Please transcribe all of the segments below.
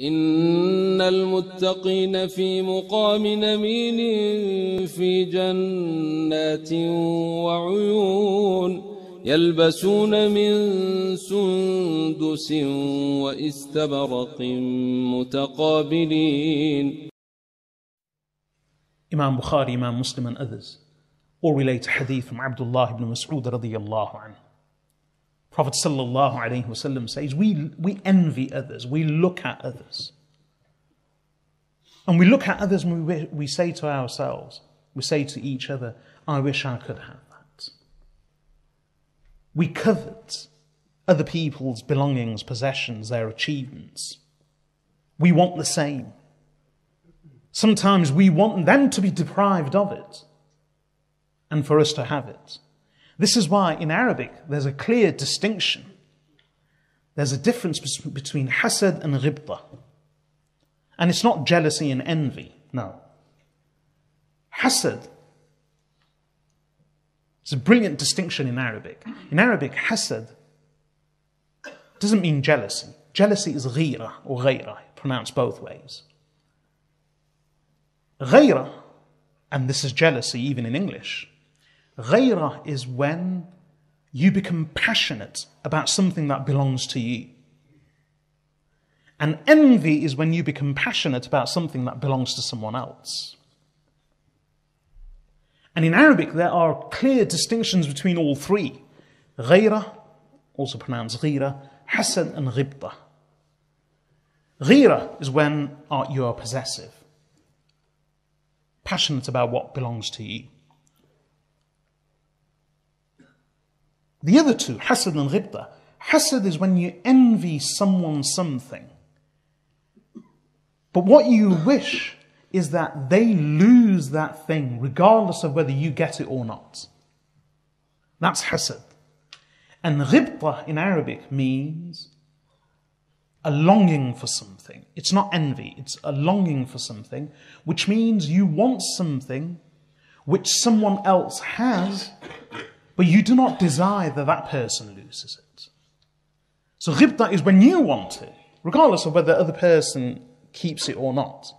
إن المتقين في مقام أمين في جنات وعيون يلبسون من سندس واستبرق متقابلين. Imam Bukhari, Imam Muslim and others all relate a hadith from Abdullah ibn Mas'ud radiyallahu anhu. Prophet sallallahu alayhi wasallam says, we envy others, we look at others. And we look at others and we say to ourselves, we say to each other, I wish I could have that. We covet other people's belongings, possessions, their achievements. We want the same. Sometimes we want them to be deprived of it and for us to have it. This is why in Arabic there's a clear distinction. There's a difference between hasad and ghibta. And it's not jealousy and envy, no. Hasad, it's a brilliant distinction in Arabic. In Arabic, hasad doesn't mean jealousy. Jealousy is ghira or ghayra, pronounced both ways. Ghayra, and this is jealousy even in English, ghayra is when you become passionate about something that belongs to you. And envy is when you become passionate about something that belongs to someone else. And in Arabic there are clear distinctions between all three. Ghayra, also pronounced ghira, hasad and ghibta. Ghira is when you are possessive, passionate about what belongs to you. The other two, hasad and ghibta. Hasad is when you envy someone something, but what you wish is that they lose that thing regardless of whether you get it or not. That's hasad. And ghibta in Arabic means a longing for something. It's not envy, it's a longing for something, which means you want something which someone else has, but you do not desire that that person loses it. So ghibta is when you want it, regardless of whether the other person keeps it or not.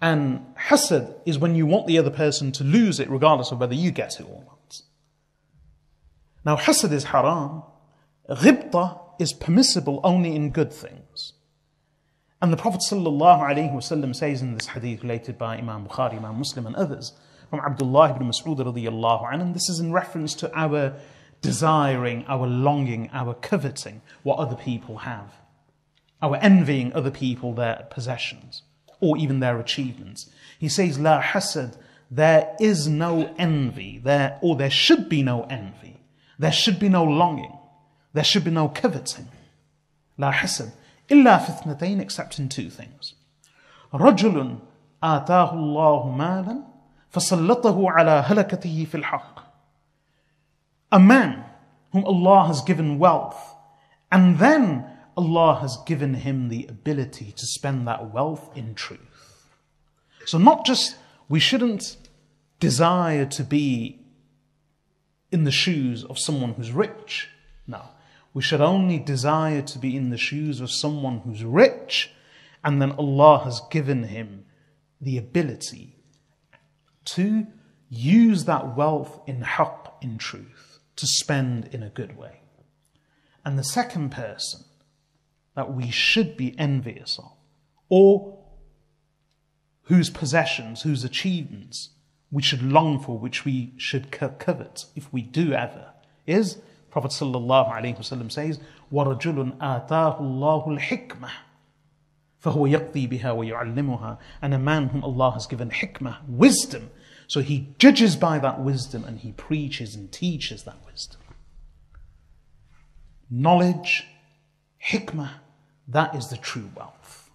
And hasad is when you want the other person to lose it, regardless of whether you get it or not. Now hasad is haram. Ghibta is permissible only in good things. And the Prophet ﷺ says in this hadith related by Imam Bukhari, Imam Muslim and others, from Abdullah ibn Mas'ud radiyallahu anhu, and this is in reference to our desiring, our longing, our coveting what other people have, our envying other people their possessions or even their achievements. He says, La hasad, there is no envy, there should be no envy, there should be no longing, there should be no coveting. La hasad, illa fitnatayn, except in two things. رجل آتاه الله مالا فسلطه على هلكته في الحق. A man whom Allah has given wealth, and then Allah has given him the ability to spend that wealth in truth. So not just, we shouldn't desire to be in the shoes of someone who's rich. No, we should only desire to be in the shoes of someone who's rich, and then Allah has given him the ability to use that wealth in haqq, in truth, to spend in a good way. And the second person that we should be envious of, or whose possessions, whose achievements we should long for, which we should covet if we do ever, is Prophet ﷺ says, وَرَجُلٌ آتَاهُ اللَّهُ الْحِكْمَةِ فَهُوَ يَقْضِي بِهَا وَيُعَلِّمُهَا. And a man whom Allah has given hikmah, wisdom, so he judges by that wisdom and he preaches and teaches that wisdom. Knowledge, hikmah, that is the true wealth.